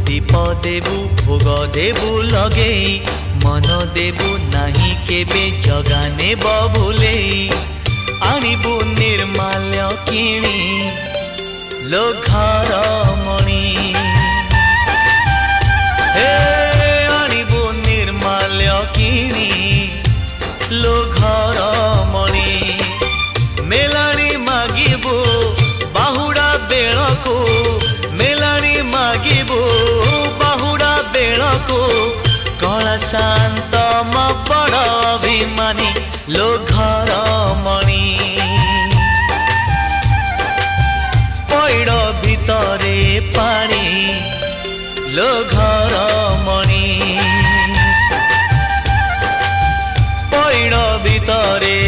दीप देबु भोग देबु लगे मन देबु नाही केबे जगाने भूले आणिबु निर्माल्य किणी लो घर मणि हे आणिबु निर्माल्य किणी लो घर मणि मेलाणी मागिबु बाहुड़ा बेलको मेलाणी मागिबु बाहुड़ा बेलको कला शांत म बड़ अभिमानी लो घर मणि पैड़ भितरे पानी लो घर मणि पैड़ भितरे